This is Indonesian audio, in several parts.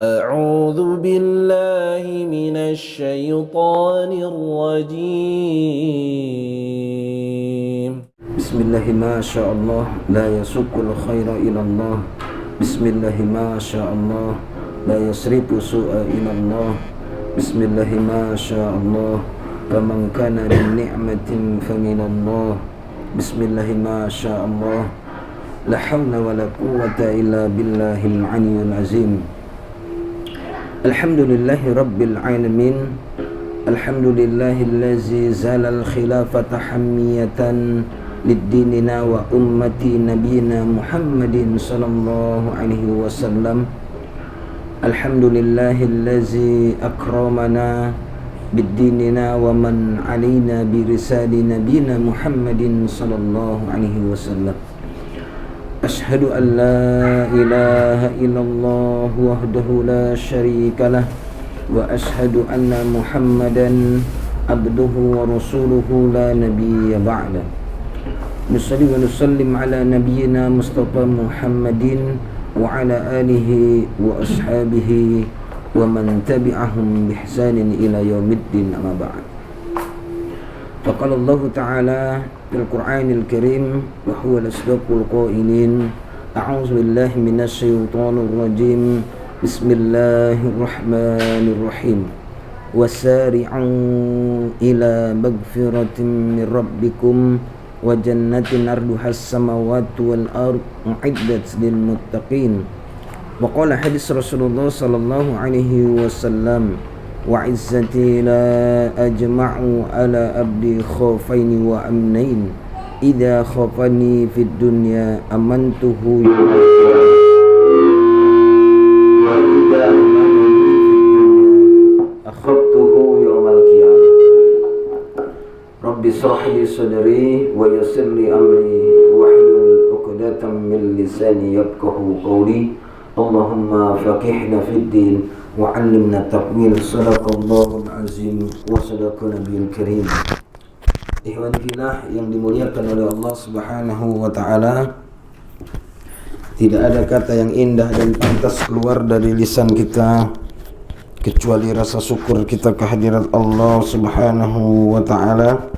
أعوذ بالله من الشيطان الرجيم. بسم الله ما شاء الله لا يسوق الخير إلى الله. بسم الله ما شاء الله لا يصرف سوء إلى الله. بسم الله ما شاء الله فمن كان لنعمة فمن الله. بسم الله ما شاء الله لا حول ولا قوة إلا بالله العلي العظيم. Alhamdulillahi Rabbil Alamin. Alhamdulillahillazi zalal khilafata hammiyatan lid-dinina wa ummati nabiyina Muhammadin sallallahu alaihi wasallam. Alhamdulillahillazi akramana bid-dinina wa man alaina bi risali nabiyina Muhammadin sallallahu alaihi wasallam. Ashhadu an la ilaha illallah wahdahu la syarika lah wa ashhadu anna Muhammadan abduhu wa rasuluhu la nabiyya ba'da. Nusalli wa nusallim ala nabiyyina Mustafa Muhammadin wa ala alihi wa ashabihi wa man tabi'ahum bi ihsanin ila yaumiddin, amma ba'd. Faqala Allah Ta'ala fil Qur'anil Karim wa huwa al-asdaqul qailin. A'udzu billahi minasy syaithanir rajim. Bismillahirrahmanirrahim. Wasari'u ila magfiratin min rabbikum wa jannatin arduhas samawati wal ardh u'iddat lil muttaqin. Wa qala hadis Rasulullah sallallahu alaihi wasallam, wa izzati la ajma'u ala abdi khawfaini wa amnain idha khafani fid dunya amantuhu wa idha amanani fid dunya akhadtuhu yawmal qiyamah. Rabbi shrah li sadri wa yassir li amri wahlul 'uqdatam min lisani yafqahu qawli. Allahumma faqihna fid din wa 'allimna ta'wil. Sadaqallahul azim wa sadaqa nabiyul karim. Ikhwan fillah yang dimuliakan oleh Allah Subhanahu wa taala, tidak ada kata yang indah dan pantas keluar dari lisan kita kecuali rasa syukur kita kehadirat Allah Subhanahu wa taala.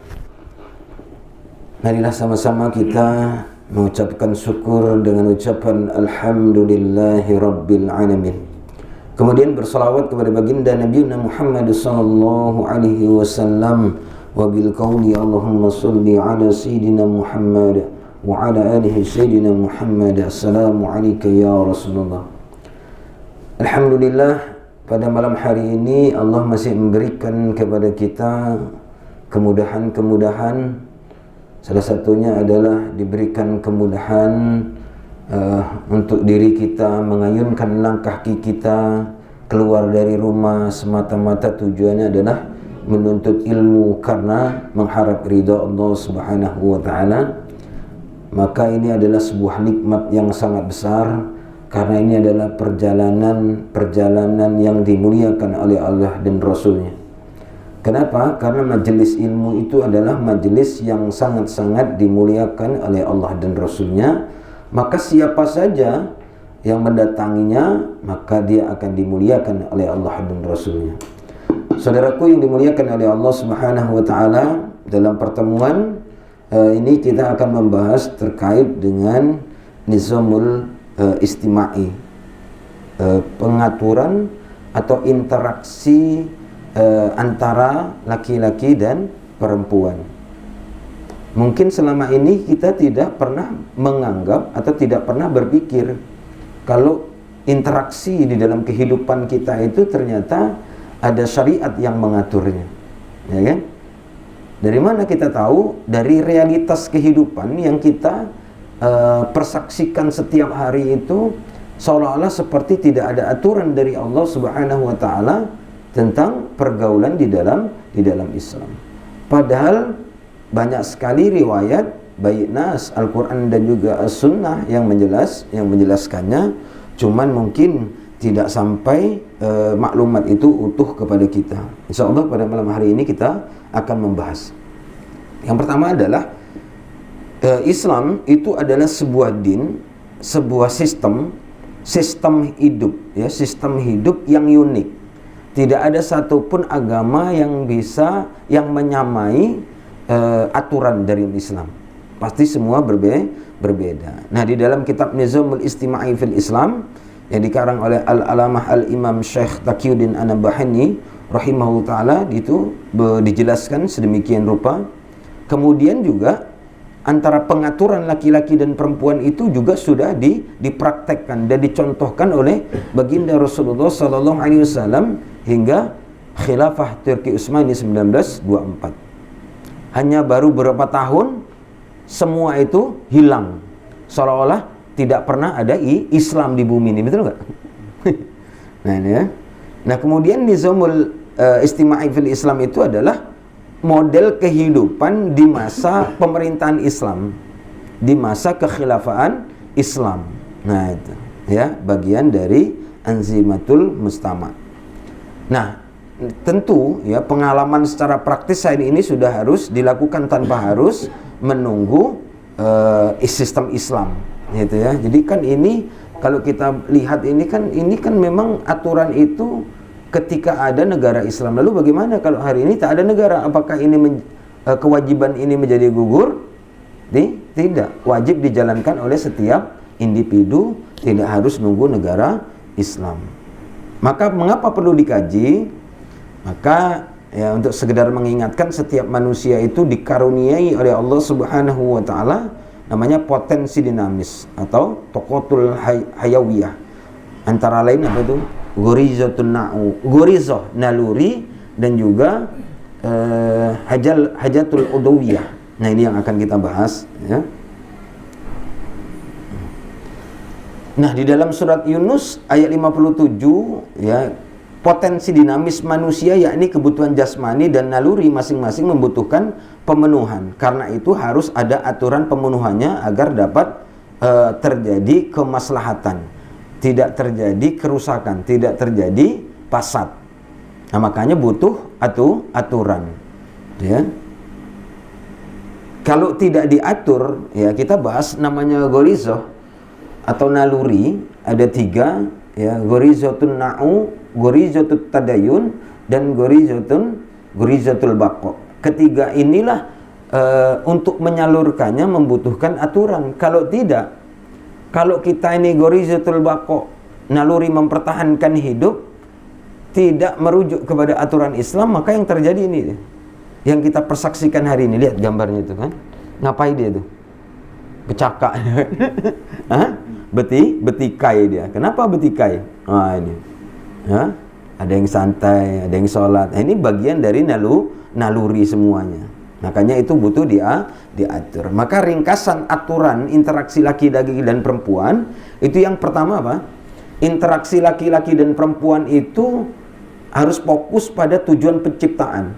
Marilah sama-sama kita mengucapkan syukur dengan ucapan alhamdulillahi rabbil alamin. Kemudian bersalawat kepada baginda Nabi Muhammad sallallahu alaihi wasallam wa bil qauli Allahumma shalli ala sayyidina Muhammad wa ala alihi sayyidina Muhammad. Assalamu alayka ya Rasulullah. Alhamdulillah, pada malam hari ini Allah masih memberikan kepada kita kemudahan-kemudahan. Salah satunya adalah diberikan kemudahan untuk diri kita mengayunkan langkah kaki kita keluar dari rumah semata-mata tujuannya adalah menuntut ilmu karena mengharap ridha Allah Subhanahu wa taala. Maka ini adalah sebuah nikmat yang sangat besar karena ini adalah perjalanan yang dimuliakan oleh Allah dan Rasulnya. Kenapa? Karena majelis ilmu itu adalah majelis yang sangat-sangat dimuliakan oleh Allah dan Rasulnya. Maka siapa saja yang mendatanginya, maka dia akan dimuliakan oleh Allah dan Rasulnya. Saudaraku yang dimuliakan oleh Allah Subhanahu wa taala, dalam pertemuan ini kita akan membahas terkait dengan nizamul istima'i, pengaturan atau interaksi antara laki-laki dan perempuan. Mungkin selama ini kita tidak pernah menganggap atau tidak pernah berpikir kalau interaksi di dalam kehidupan kita itu ternyata ada syariat yang mengaturnya, ya kan? Dari mana kita tahu? Dari realitas kehidupan yang kita persaksikan setiap hari itu seolah-olah seperti tidak ada aturan dari Allah Subhanahu wa taala tentang pergaulan di dalam Islam. Padahal banyak sekali riwayat baik nas Al-Quran dan juga As-Sunnah yang menjelaskannya, cuman mungkin tidak sampai maklumat itu utuh kepada kita. Insyaallah pada malam hari ini kita akan membahas. Yang pertama adalah Islam itu adalah sebuah din, sebuah sistem sistem hidup, ya, sistem hidup yang unik. Tidak ada satupun agama yang bisa yang menyamai aturan dari Islam. Pasti semua berbeda. Nah, di dalam kitab Nizamul Istima'i fil Islam yang dikarang oleh Al-Alamah Al-Imam Syekh Taqiyuddin An-Nabhani rahimahullah ta'ala, itu dijelaskan sedemikian rupa. Kemudian juga antara pengaturan laki-laki dan perempuan itu juga sudah dipraktekkan dan dicontohkan oleh baginda Rasulullah sallallahu alaihi wasallam hingga khilafah Turki Utsmani 1924. Hanya baru beberapa tahun semua itu hilang, seolah-olah tidak pernah ada Islam di bumi ini, betul nggak? Nah, ini ya. Nah, kemudian Nizamul Istima'i fil Islam itu adalah model kehidupan di masa pemerintahan Islam, di masa kekhilafaan Islam. Nah, itu ya, bagian dari Anzimatul Mustama'. Nah, tentu ya, pengalaman secara praktis saat ini sudah harus dilakukan tanpa harus menunggu sistem Islam, gitu ya. Jadi kan ini kalau kita lihat ini kan memang aturan itu ketika ada negara Islam. Lalu bagaimana kalau hari ini tak ada negara? Apakah ini kewajiban ini menjadi gugur? Tidak, wajib dijalankan oleh setiap individu, tidak harus nunggu negara Islam. Maka mengapa perlu dikaji? Maka ya, untuk sekedar mengingatkan, setiap manusia itu dikaruniai oleh Allah Subhanahu wa taala namanya potensi dinamis atau tokotul hayawiyah. Antara lain apa itu? Ghorizatun na'u, ghorizah naluri, dan juga hajatul udawiyah. Nah, ini yang akan kita bahas ya. Nah, di dalam surat Yunus ayat 57 ya, potensi dinamis manusia yakni kebutuhan jasmani dan naluri masing-masing membutuhkan pemenuhan. Karena itu harus ada aturan pemenuhannya agar dapat terjadi kemaslahatan, tidak terjadi kerusakan, tidak terjadi fasad. Nah, makanya butuh aturan ya. Kalau tidak diatur ya, kita bahas namanya ghorizah atau naluri, ada 3 ya, ghorizatun na'u, ghorizatut tadayun, dan ghorizatul baqa. Ketiga inilah untuk menyalurkannya membutuhkan aturan. Kalau tidak, kalau kita ini ghorizatul baqa, naluri mempertahankan hidup, tidak merujuk kepada aturan Islam, maka yang terjadi ini yang kita persaksikan hari ini. Lihat gambarnya itu kan, ngapain dia tuh? Becaka. Betikai dia. Kenapa betikai? Ini ada yang santai, ada yang sholat. Nah, ini bagian dari naluri semuanya. Makanya itu butuh diatur. Maka ringkasan aturan interaksi laki-laki dan perempuan itu, yang pertama apa? Interaksi laki-laki dan perempuan itu harus fokus pada tujuan penciptaan.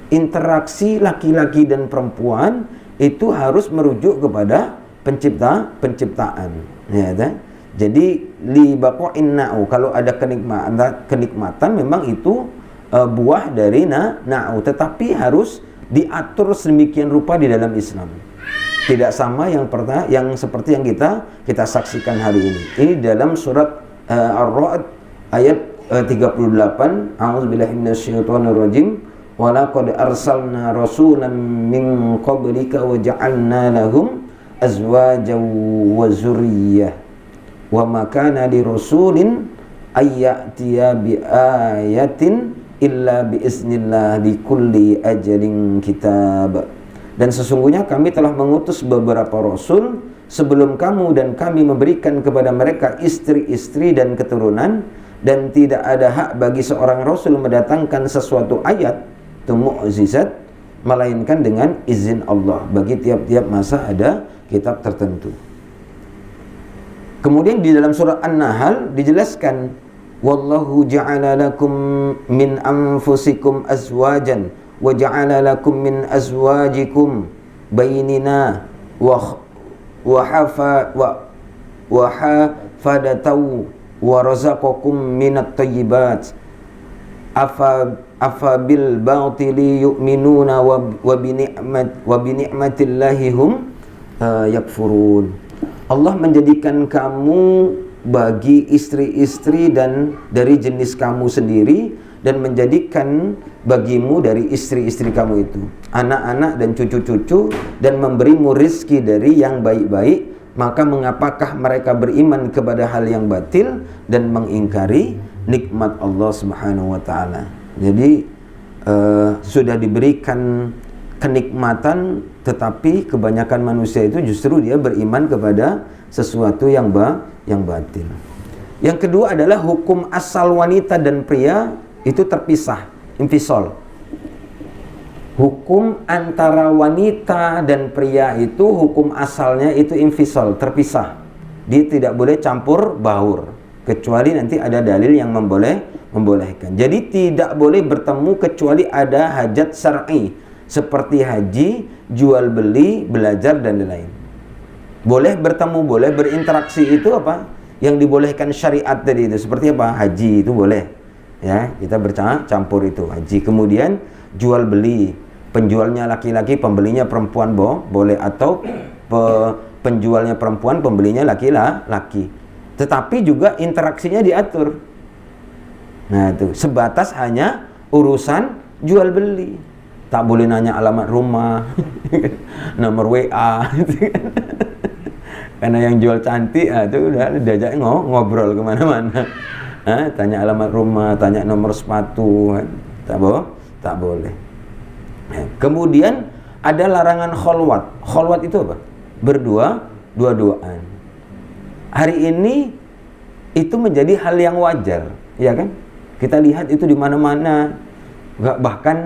Interaksi laki-laki dan perempuan itu harus merujuk kepada penciptaan. Ya, kan? Jadi li baqa'in na'u, kalau ada kenikmatan memang itu buah dari na'u, tetapi harus diatur sedemikian rupa di dalam Islam. Tidak sama yang seperti yang kita saksikan hari ini. Ini dalam surat Ar-Ra'd ayat 38. A'udzubillahi minasyaitonir rajim. Wa laqad arsalna rasulan min qablika wa ja'alna lahum azwajan wa zurriyyah wa ma kana li rasulin ayyatiya bi ayatin illa bi iznillah li kulli ajalin kitab. Dan sesungguhnya kami telah mengutus beberapa rasul sebelum kamu, dan kami memberikan kepada mereka istri-istri dan keturunan, dan tidak ada hak bagi seorang rasul mendatangkan sesuatu ayat atau mukjizat melainkan dengan izin Allah. Bagi tiap-tiap masa ada kitab tertentu. Kemudian di dalam surah An-Nahl dijelaskan, wallahu ja'ala lakum min anfusikum azwajan wa ja'ala lakum min azwajikum bainina wa hafadataw wa razaqakum minat thayyibat afa bil batili yu'minuna wa bi ni'matillahi hum yakfurun. Allah menjadikan kamu bagi istri-istri dan dari jenis kamu sendiri, dan menjadikan bagimu dari istri-istri kamu itu anak-anak dan cucu-cucu, dan memberimu rizki dari yang baik-baik, maka mengapakah mereka beriman kepada hal yang batil dan mengingkari nikmat Allah Subhanahu wa taala. Jadi sudah diberikan kenikmatan, tetapi kebanyakan manusia itu justru dia beriman kepada sesuatu yang batil. Yang kedua adalah hukum asal wanita dan pria itu terpisah, infisol. Hukum antara wanita dan pria itu hukum asalnya itu infisol, terpisah. Dia tidak boleh campur baur, kecuali nanti ada dalil yang membolehkan. Jadi tidak boleh bertemu kecuali ada hajat syar'i, seperti haji, jual beli, belajar dan lain-lain. Boleh bertemu, boleh berinteraksi, itu apa? Yang dibolehkan syariat tadi itu. Seperti apa? Haji itu boleh. Ya, kita bercampur itu haji. Kemudian jual beli, penjualnya laki-laki, pembelinya perempuan boleh, atau penjualnya perempuan, pembelinya laki-laki. Tetapi juga interaksinya diatur. Nah, itu sebatas hanya urusan jual beli. Tak boleh nanya alamat rumah, nomor WA, gitu kan. Karena yang jual cantik, itu udah diajak ngobrol kemana-mana. Tanya alamat rumah, tanya nomor sepatu, tak boleh. Kemudian ada larangan kholwat. Kholwat itu apa? Dua-duaan. Hari ini itu menjadi hal yang wajar, ya kan? Kita lihat itu di mana-mana. Bahkan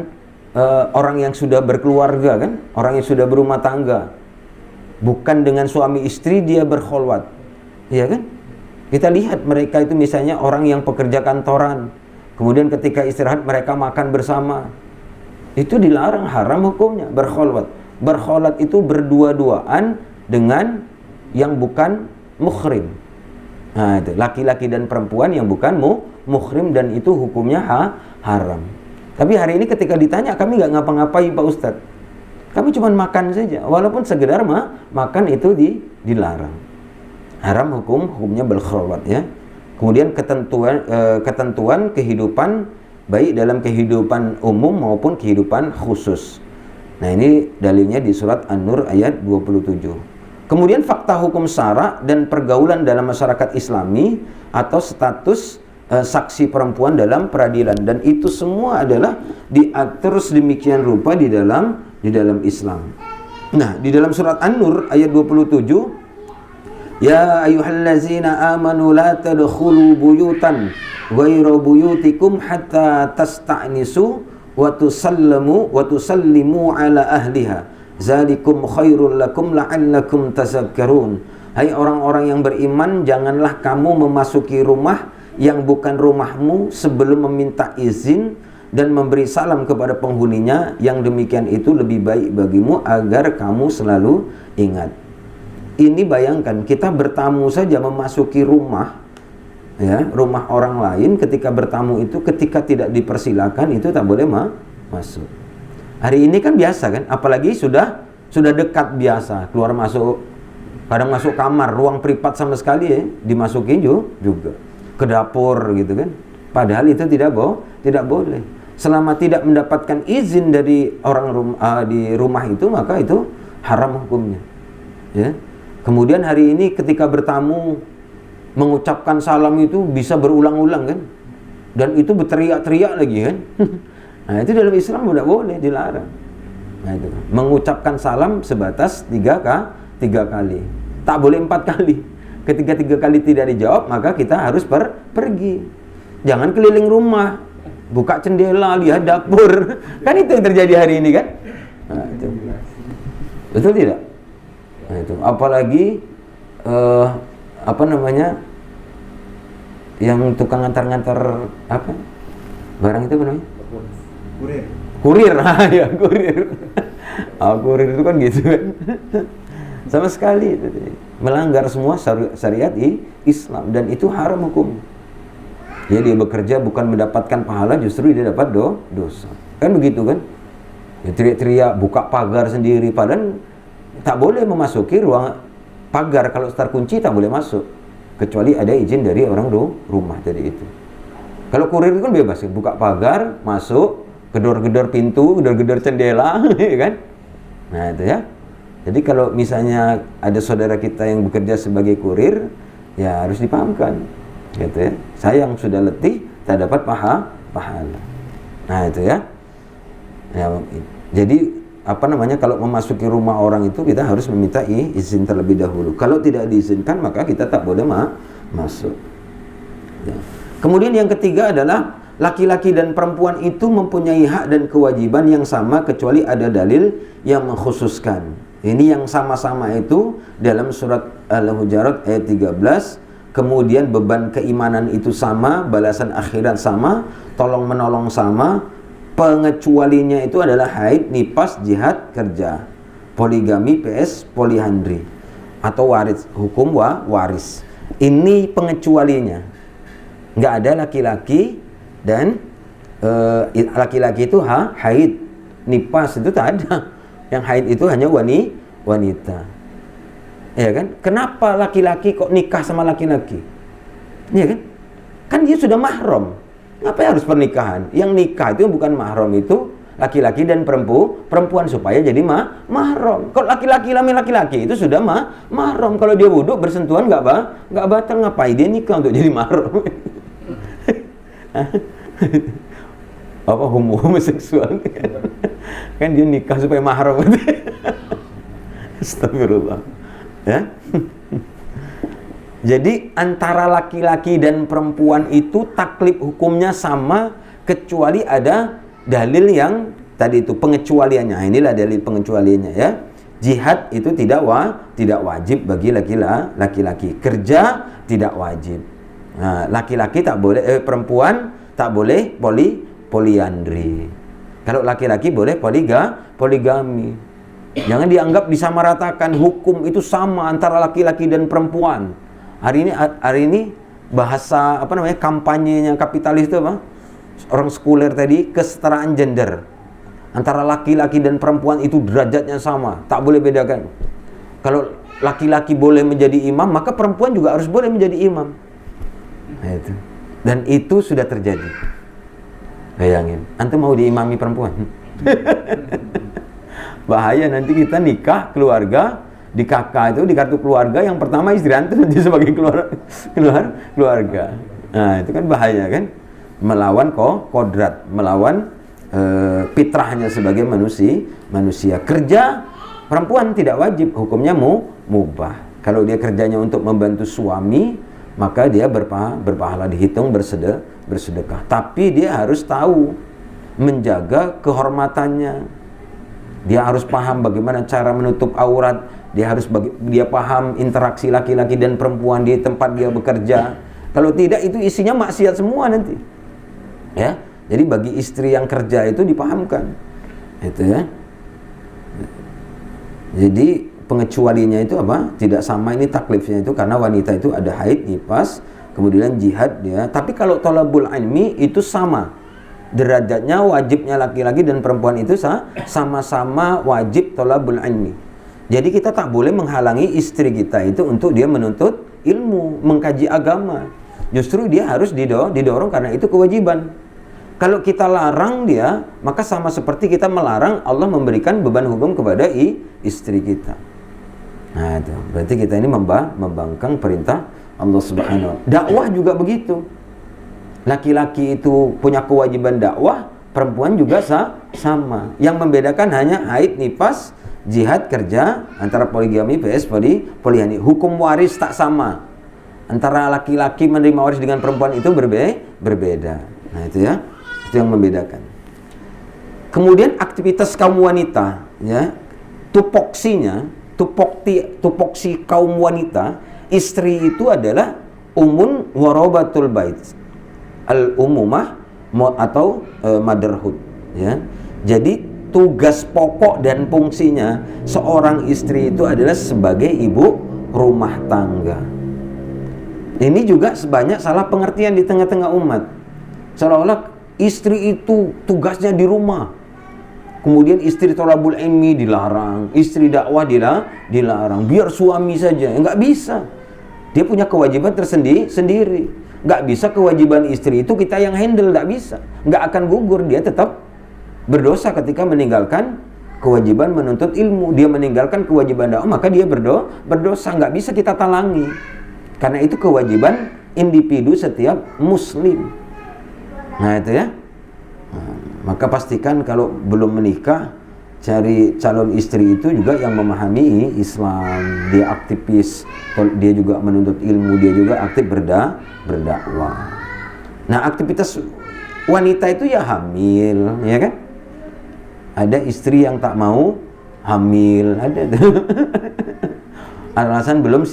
orang yang sudah berkeluarga, kan, orang yang sudah berumah tangga, bukan dengan suami istri dia berkholwat, ya kan? Kita lihat mereka itu misalnya orang yang pekerja kantoran, kemudian ketika istirahat mereka makan bersama. Itu dilarang, haram hukumnya berkholwat. Berkholwat itu berdua-duaan dengan yang bukan muhrim. Nah, itu laki-laki dan perempuan yang bukan muhrim, dan itu hukumnya haram. Tapi hari ini ketika ditanya, kami nggak ngapa-ngapain Pak Ustadz, kami cuma makan saja, walaupun sekedar makan itu dilarang. Haram hukumnya berkholwat, ya. Kemudian ketentuan kehidupan baik dalam kehidupan umum maupun kehidupan khusus. Nah, ini dalilnya di surat An-Nur ayat 27. Kemudian fakta hukum syara dan pergaulan dalam masyarakat Islami atau status saksi perempuan dalam peradilan, dan itu semua adalah diatur sedemikian rupa di dalam Islam. Nah, di dalam surat An-Nur ayat 27, ya ayyuhallazina amanu la tadkhulu buyutan ghairu buyutikum hatta tasta'nisu wa tusallimu ala ahliha zalikum khairul lakum la'allakum tazakkarun. Hai orang-orang yang beriman, janganlah kamu memasuki rumah yang bukan rumahmu sebelum meminta izin dan memberi salam kepada penghuninya, yang demikian itu lebih baik bagimu agar kamu selalu ingat. Ini bayangkan, kita bertamu saja memasuki rumah, ya, rumah orang lain, ketika bertamu itu, ketika tidak dipersilakan itu tak boleh masuk. Hari ini kan biasa kan, apalagi sudah dekat biasa, keluar masuk, kadang masuk kamar, ruang privat sama sekali ya, dimasukin juga ke dapur gitu kan. Padahal itu tidak boleh. Selama tidak mendapatkan izin dari orang di rumah itu, maka itu haram hukumnya. Ya. Kemudian hari ini ketika bertamu mengucapkan salam itu bisa berulang-ulang kan, dan itu berteriak-teriak lagi kan. Nah, itu dalam Islam tidak boleh, dilarang. Nah, itu mengucapkan salam sebatas 3 kali, tak boleh 4 kali. Ketika 3 kali tidak dijawab, maka kita harus pergi. Jangan keliling rumah, buka jendela, lihat dapur. Kan itu yang terjadi hari ini kan. Nah, itu. Betul tidak? Nah, itu apalagi yang tukang ngantar-ngantar apa barang itu apa namanya? Kurir. Ya, kurir. Kurir itu kan gitu kan. Sama sekali itu melanggar semua syariat Islam, dan itu haram hukum. Ya, dia bekerja bukan mendapatkan pahala, justru dia dapat dosa. Kan begitu kan? Ya, teriak-teriak, buka pagar sendiri, padahal tak boleh memasuki ruang pagar. Kalau terkunci tak boleh masuk. kecuali ada izin dari orang rumah tadi itu. Kalau kurir itu kan bebas, buka pagar, masuk, gedor-gedor pintu, gedor-gedor jendela, ya kan? Nah itu ya. Jadi kalau misalnya ada saudara kita yang bekerja sebagai kurir, ya harus dipahamkan, gitu ya. Saya yang sudah letih, tak dapat pahala. Nah itu ya. Ya, jadi kalau memasuki rumah orang itu kita harus meminta izin terlebih dahulu. Kalau tidak diizinkan maka kita tak boleh masuk. Ya. Kemudian yang ketiga adalah laki-laki dan perempuan itu mempunyai hak dan kewajiban yang sama kecuali ada dalil yang mengkhususkan. Ini yang sama-sama itu dalam surat Al-Hujurat ayat 13. Kemudian beban keimanan itu sama, balasan akhirat sama, tolong menolong sama. Pengecualinya itu adalah haid, nifas, jihad, kerja, poligami, PS, poliandri, atau waris, hukum waris. Ini pengecualinya. Nggak ada laki-laki dan laki-laki itu haid, nifas itu tak ada. Yang haid itu hanya wanita. Ya kan? Kenapa laki-laki kok nikah sama laki-laki? Ya kan? Kan dia sudah mahram. Ngapain harus pernikahan? Yang nikah itu bukan mahram, itu laki-laki dan perempuan supaya jadi mahram. Kalau laki-laki lamin laki-laki itu sudah mahram. Kalau dia wudhu bersentuhan nggak batal, ngapain dia nikah untuk jadi mahram? Apa homoseksual kan dia nikah supaya mahram. Astagfirullah. Ya. Jadi antara laki-laki dan perempuan itu taklif hukumnya sama kecuali ada dalil yang tadi itu pengecualiannya. Inilah dalil pengecualiannya ya. Jihad itu tidak wajib bagi laki-laki. Kerja tidak wajib. Nah, laki-laki tak boleh, perempuan tak boleh poliandri. Kalau laki-laki boleh poligami. Jangan dianggap disamaratakan, hukum itu sama antara laki-laki dan perempuan. Hari ini bahasa kampanyenya kapitalis itu apa? Orang sekuler tadi, kesetaraan gender. Antara laki-laki dan perempuan itu derajatnya sama, tak boleh bedakan. Kalau laki-laki boleh menjadi imam, maka perempuan juga harus boleh menjadi imam. Nah, itu. Dan itu sudah terjadi. Bayangin, antum mau diimami perempuan? Bahaya, nanti kita nikah keluarga, di kakak itu, di kartu keluarga yang pertama istri antum nanti sebagai keluarga. Nah itu kan bahaya kan, melawan kodrat, melawan fitrahnya sebagai manusia. Kerja perempuan tidak wajib, hukumnya mubah. Kalau dia kerjanya untuk membantu suami, maka dia berpahala, dihitung bersedekah. Tapi dia harus tahu menjaga kehormatannya. Dia harus paham bagaimana cara menutup aurat. Dia paham interaksi laki-laki dan perempuan di tempat dia bekerja. Kalau tidak, itu isinya maksiat semua nanti. Ya, jadi bagi istri yang kerja itu dipahamkan. Itu ya. Jadi pengecualinya itu apa? Tidak sama ini taklifnya itu karena wanita itu ada haid, nifas, kemudian jihad dia. Tapi kalau thalabul ilmi itu sama. Derajatnya, wajibnya laki-laki dan perempuan itu sama-sama wajib thalabul ilmi. Jadi kita tak boleh menghalangi istri kita itu untuk dia menuntut ilmu, mengkaji agama. Justru dia harus didorong karena itu kewajiban. Kalau kita larang dia, maka sama seperti kita melarang Allah memberikan beban hukum kepada istri kita. Nah itu, berarti kita ini membangkang perintah Allah Subhanahu wa Ta'ala. Dakwah juga begitu. Laki-laki itu punya kewajiban dakwah, perempuan juga sama. Yang membedakan hanya haid, nifas, jihad, kerja, antara poligami, PS, poliandri. Hukum waris tak sama. Antara laki-laki menerima waris dengan perempuan itu berbeda. Nah itu ya, itu yang membedakan. Kemudian aktivitas kaum wanita, ya, tupoksi kaum wanita, istri itu adalah umun warabatul bait, al-umumah atau motherhood, ya. Jadi tugas pokok dan fungsinya seorang istri itu adalah sebagai ibu rumah tangga. Ini juga sebanyak salah pengertian di tengah-tengah umat. Seolah-olah istri itu tugasnya di rumah. Kemudian istri thalabul ilmi dilarang, istri dakwah dilarang, biar suami saja. Enggak bisa. Dia punya kewajiban tersendiri. Nggak bisa kewajiban istri itu kita yang handle, nggak bisa. Nggak akan gugur, dia tetap berdosa ketika meninggalkan kewajiban menuntut ilmu. Dia meninggalkan kewajiban dakwah, maka dia berdosa. Nggak bisa kita talangi. Karena itu kewajiban individu setiap muslim. Nah itu ya. Nah, maka pastikan kalau belum menikah, cari calon istri itu juga yang memahami Islam, dia aktivis, dia juga menuntut ilmu, dia juga aktif berdakwah. Nah, aktivitas wanita itu ya hamil, ya kan? Ada istri yang tak mau hamil, ada tuh. Alasan belum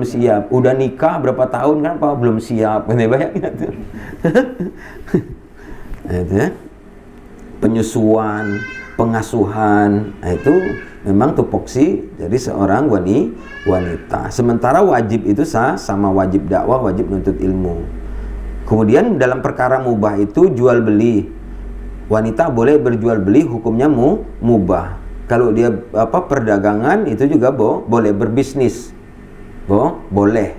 siap. Udah nikah berapa tahun kan, apa belum siap? Banyak tuh. Nah, itu ya. Penyusuan, pengasuhan, nah itu memang tupoksi dari seorang wanita. Sementara wajib itu sama wajib dakwah, wajib menuntut ilmu. Kemudian dalam perkara mubah itu jual beli. Wanita boleh berjual beli, hukumnya mubah. Kalau dia perdagangan itu juga boleh berbisnis. Boleh.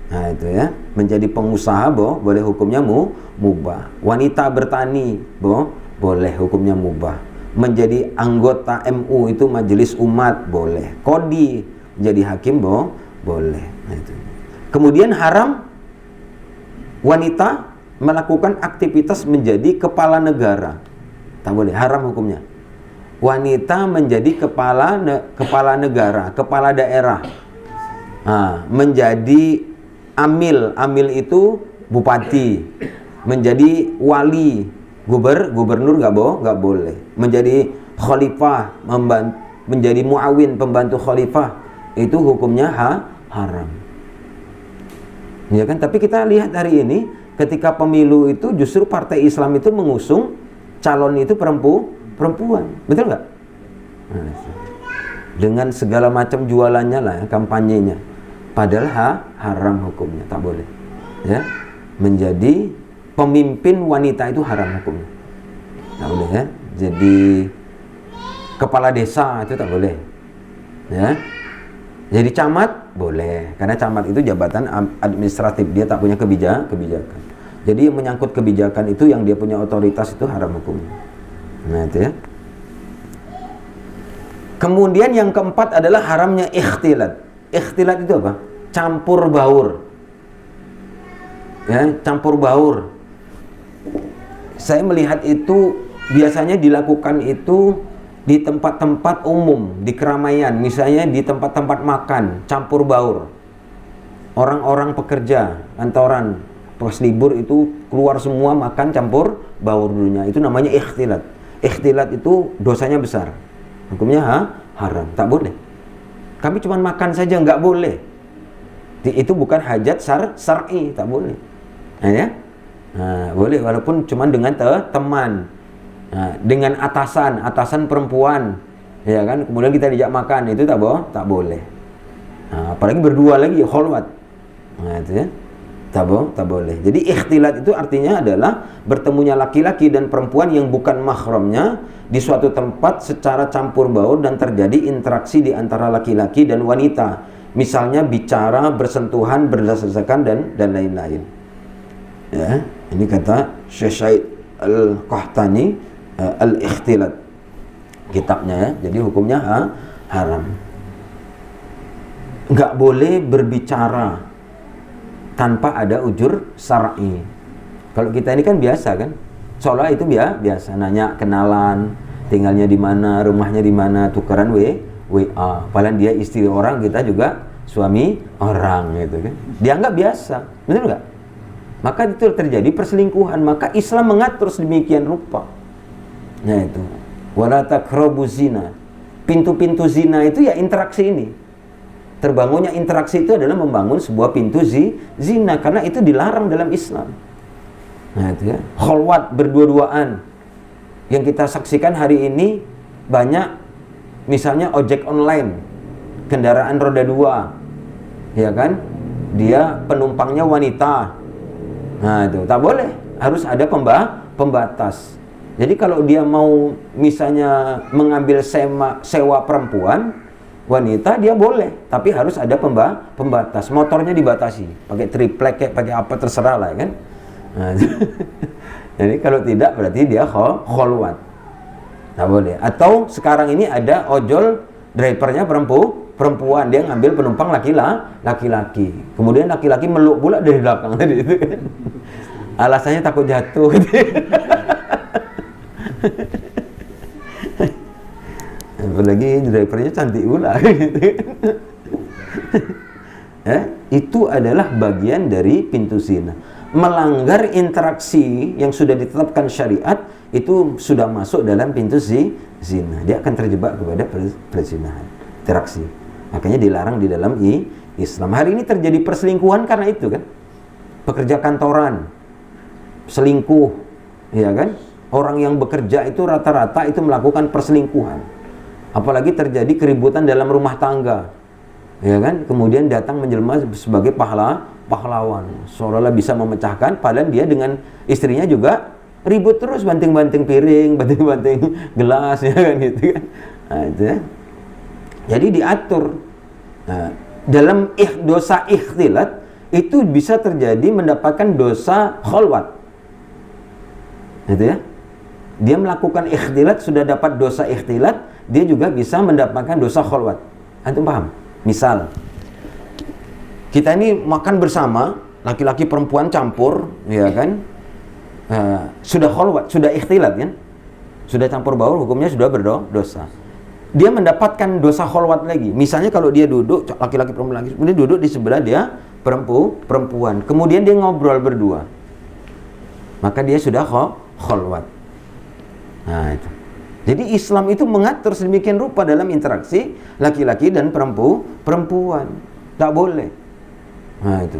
Nah itu ya, menjadi pengusaha boleh, hukumnya mubah. Wanita bertani boleh, hukumnya mubah. Menjadi anggota MU itu majelis umat boleh. Kodi jadi hakim boleh. Nah, itu. Kemudian haram wanita melakukan aktivitas menjadi kepala negara. Tak boleh, haram hukumnya. Wanita menjadi kepala negara, kepala daerah. Nah, menjadi amil itu bupati. Menjadi wali, gubernur nggak boleh. Menjadi khalifah, menjadi muawin, pembantu khalifah, itu hukumnya haram. Ya kan? Tapi kita lihat hari ini ketika pemilu itu justru partai Islam itu mengusung calon itu perempuan, betul nggak? Nah, dengan segala macam jualannya lah, kampanyenya. Padahal haram hukumnya, tak boleh. Ya, menjadi pemimpin wanita itu haram hukumnya, tak boleh ya. Jadi kepala desa itu tak boleh. Ya, jadi camat boleh, karena camat itu jabatan administratif, dia tak punya kebijakan. Jadi yang menyangkut kebijakan itu yang dia punya otoritas itu haram hukumnya. Nah itu ya. Kemudian yang keempat adalah haramnya ikhtilat. Ikhtilat itu apa? Campur baur. Ya, campur baur. Saya melihat itu biasanya dilakukan itu di tempat-tempat umum, di keramaian, misalnya di tempat-tempat makan, campur baur. Orang-orang pekerja, kantoran, pas libur itu keluar semua makan campur baur dulunya. Itu namanya ikhtilat. Ikhtilat itu dosanya besar. Hukumnya haram, tak boleh. Kami cuma makan saja, nggak boleh. Itu bukan hajat syar'i, tak boleh. Nah, ya? Nah, boleh walaupun cuma dengan teman. Nah, dengan atasan perempuan, ya kan? Kemudian kita diajak makan, itu tak boleh. Nah, apalagi berdua lagi, kholwat. Nah, itu ya. Tak boleh. Jadi ikhtilat itu artinya adalah bertemunya laki-laki dan perempuan yang bukan mahramnya di suatu tempat secara campur baur dan terjadi interaksi di antara laki-laki dan wanita. Misalnya bicara, bersentuhan, berdasarkan dan lain-lain. Ya, ini kata Syekh Said Al-Qahtani Al-Ikhtilat kitabnya ya. Jadi hukumnya haram. Enggak boleh berbicara tanpa ada ujur syar'i. Kalau kita ini kan biasa kan, seolah itu biasa nanya kenalan, tinggalnya di mana, rumahnya di mana, tukeran WA. Padahal dia istri orang, kita juga suami orang gitu kan. Dianggap biasa, betul nggak? Maka itu terjadi perselingkuhan. Maka Islam mengatur sedemikian rupa. Nah itu, wala taqrabu zina. Pintu-pintu zina itu ya interaksi ini. Terbangunnya interaksi itu adalah membangun sebuah pintu zina, karena itu dilarang dalam Islam. Nah itu ya, kholwat, berdua-duaan. Yang kita saksikan hari ini banyak, misalnya ojek online, kendaraan roda 2, ya kan? Dia penumpangnya wanita. Nah itu tak boleh, harus ada pembatas. Jadi kalau dia mau misalnya mengambil sewa perempuan, wanita dia boleh, tapi harus ada pembatas. Motornya dibatasi, pakai triplek kayak pakai apa terserah lah kan. Nah, jadi kalau tidak berarti dia kholwat. Nggak boleh. Atau sekarang ini ada ojol drivernya perempuan, dia ngambil penumpang laki-laki. Kemudian laki-laki meluk pula dari belakang tadi itu kan. Alasannya takut jatuh. Apalagi drivernya cantik pula gitu. Ya, itu adalah bagian dari pintu zina. Melanggar interaksi yang sudah ditetapkan syariat itu sudah masuk dalam pintu zina. Dia akan terjebak kepada perzinahan, interaksi. Makanya dilarang di dalam Islam. Hari ini terjadi perselingkuhan karena itu kan. Pekerja kantoran selingkuh, ya kan? Orang yang bekerja itu rata-rata itu melakukan perselingkuhan. Apalagi terjadi keributan dalam rumah tangga, ya kan? Kemudian datang menjelma sebagai pahlawan, seolah-olah bisa memecahkan, padahal dia dengan istrinya juga ribut terus, banting-banting piring, banting-banting gelas, ya kan gitu kan? Nah, itu ya. Jadi diatur. Nah, dalam dosa ikhtilat itu bisa terjadi mendapatkan dosa kholwat. Gitu ya. Dia melakukan ikhtilat, sudah dapat dosa ikhtilat, dia juga bisa mendapatkan dosa kholwat. Antum paham? Misal, kita ini makan bersama, laki-laki perempuan campur, ya kan? Sudah kholwat, sudah ikhtilat kan? Sudah campur baur, hukumnya sudah berdosa. Dia mendapatkan dosa kholwat lagi. Misalnya kalau dia duduk, laki-laki perempuan lagi, kemudian duduk di sebelah dia perempuan, kemudian dia ngobrol berdua, maka dia sudah kholwat. Nah itu. Jadi Islam itu mengatur sedemikian rupa dalam interaksi laki-laki dan perempuan. Tak boleh. Nah itu.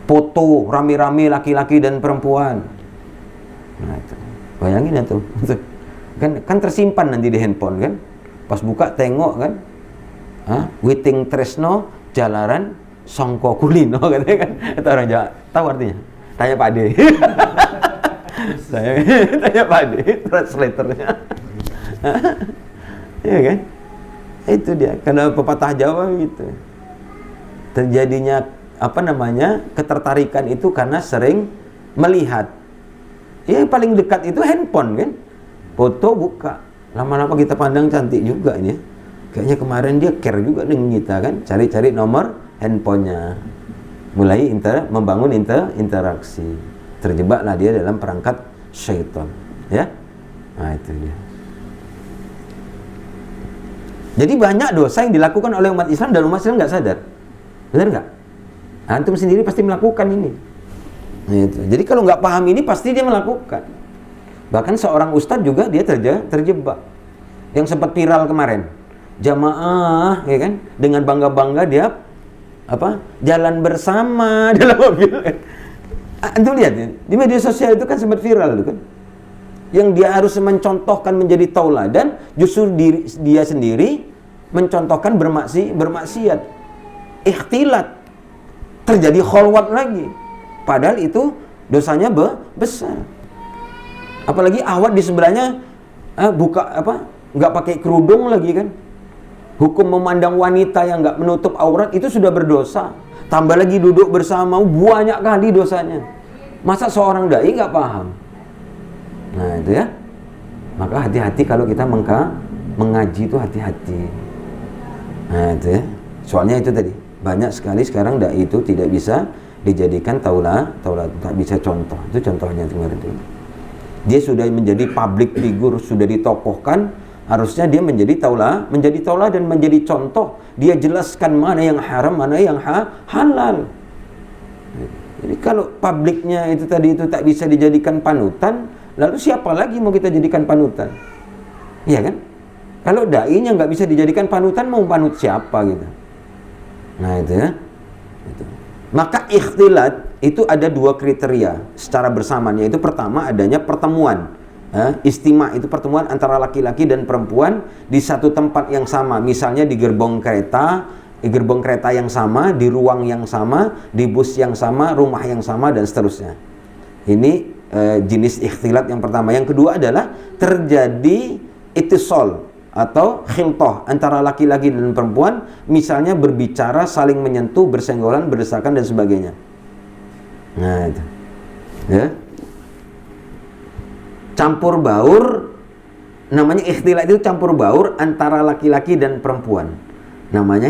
Foto rame-rame laki-laki dan perempuan. Nah itu. Bayangin itu. Kan tersimpan nanti di handphone kan. Pas buka tengok kan. Witing Tresno Jalaran Songko Kulino katanya kan. Itu orang Jawa. Tahu artinya? Tanya Pak Ade. Tanya Pak Ade, translatornya. Iya kan? Itu dia. Karena pepatah Jawa gitu. Terjadinya ketertarikan itu karena sering melihat. Ya paling dekat itu handphone kan. Foto buka. Lama-lama kita pandang cantik juga ini. Kayaknya kemarin dia care juga dengan kita kan. Cari-cari nomor handphonenya. Mulai membangun interaksi. Terjebaklah dia dalam perangkat syaitan. Ya. Nah itu dia. Jadi banyak dosa yang dilakukan oleh umat Islam dan umat Islam nggak sadar. Benar nggak? Antum sendiri pasti melakukan ini. Gitu. Jadi kalau nggak paham ini pasti dia melakukan. Bahkan seorang ustadz juga dia terjebak. Yang sempat viral kemarin, jamaah, ya kan, dengan bangga-bangga dia jalan bersama dalam mobil. Antum lihat ya, di media sosial itu kan sempat viral itu kan. Yang dia harus mencontohkan menjadi tauladan, justru dia sendiri mencontohkan bermaksiat, ikhtilat, terjadi kholwat lagi. Padahal itu dosanya besar. Apalagi awat di sebelahnya nggak pakai kerudung lagi kan. Hukum memandang wanita yang nggak menutup aurat itu sudah berdosa. Tambah lagi duduk bersama, banyak kali dosanya. Masa seorang dai nggak paham? Nah itu ya. Maka hati-hati kalau kita mengaji itu hati-hati. Nah itu ya. Soalnya itu tadi banyak sekali sekarang dai itu tidak bisa dijadikan taula tak bisa contoh. Itu contohnya kemarin itu. Dia sudah menjadi public figure, sudah ditokohkan, harusnya dia menjadi taula dan menjadi contoh. Dia jelaskan mana yang haram, mana yang halal. Jadi kalau publiknya itu tadi itu tak bisa dijadikan panutan, lalu siapa lagi mau kita jadikan panutan? Iya kan? Kalau dai-nya nggak bisa dijadikan panutan, mau panut siapa gitu? Nah itu ya. Itu. Maka ikhtilat itu ada dua kriteria secara bersamaan, yaitu pertama adanya pertemuan. Istima itu pertemuan antara laki-laki dan perempuan di satu tempat yang sama, misalnya di gerbong kereta yang sama, di ruang yang sama, di bus yang sama, rumah yang sama, dan seterusnya. Ini jenis ikhtilat yang pertama. Yang kedua adalah terjadi ittisal, atau khiltah antara laki-laki dan perempuan, misalnya berbicara, saling menyentuh, bersenggolan, berdesakan dan sebagainya. Nah itu, ya. Campur baur, namanya ikhtilat itu campur baur antara laki-laki dan perempuan. Namanya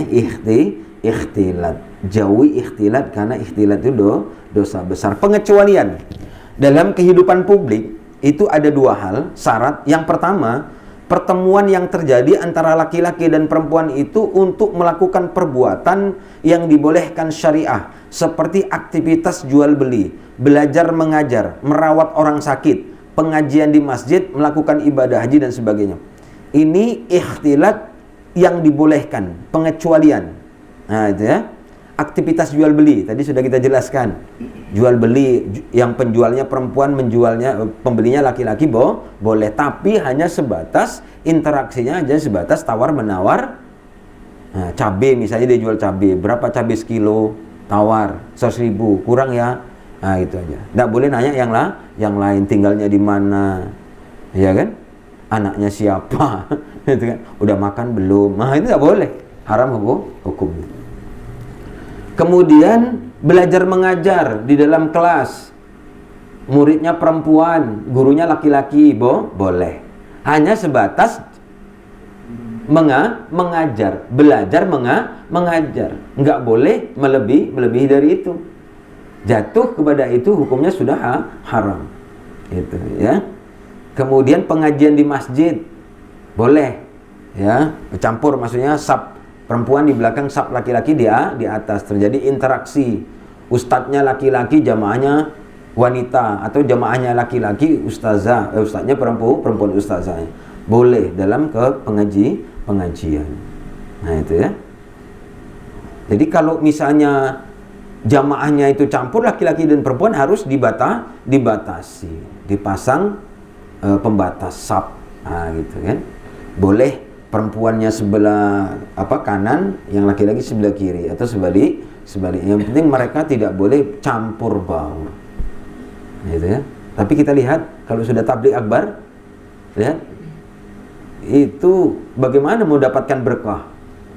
ikhtilat. Jauhi ikhtilat karena ikhtilat itu dosa besar. Pengecualian dalam kehidupan publik itu ada dua hal syarat. Yang pertama, pertemuan yang terjadi antara laki-laki dan perempuan itu untuk melakukan perbuatan yang dibolehkan syariah, seperti aktivitas jual beli, belajar mengajar, merawat orang sakit, pengajian di masjid, melakukan ibadah haji dan sebagainya. Ini ikhtilat yang dibolehkan, pengecualian. Nah itu ya. Aktivitas jual beli tadi sudah kita jelaskan. Jual beli yang penjualnya perempuan, menjualnya pembelinya laki-laki boleh, tapi hanya sebatas interaksinya aja, sebatas tawar menawar. Nah, cabai misalnya dia jual cabai, berapa cabai sekilo, tawar 100.000, kurang ya. Nah itu aja. Nggak boleh nanya yang lain, tinggalnya di mana, ya kan? Anaknya siapa, gitu kan? Udah makan belum? Nah itu nggak boleh, haram hukumnya. Kemudian belajar mengajar di dalam kelas, muridnya perempuan, gurunya laki-laki, boleh. Hanya sebatas mengajar, belajar mengajar. Nggak boleh melebihi dari itu. Jatuh kepada itu hukumnya sudah haram. Itu ya. Kemudian pengajian di masjid boleh, ya, campur, maksudnya sab perempuan di belakang, sab laki-laki dia di atas, terjadi interaksi. Ustadznya laki-laki, jamaahnya wanita, atau jamaahnya laki-laki, ustadznya perempuan ustazahnya. Boleh dalam pengajian. Nah itu ya. Jadi kalau misalnya jamaahnya itu campur laki-laki dan perempuan, harus dibatasi, dipasang pembatas sab. Nah gitu kan. Boleh perempuannya sebelah kanan, yang laki-laki sebelah kiri, atau sebaliknya. Yang penting mereka tidak boleh campur baur, gitu ya. Tapi kita lihat kalau sudah tabligh akbar, lihat itu bagaimana mau dapatkan berkah.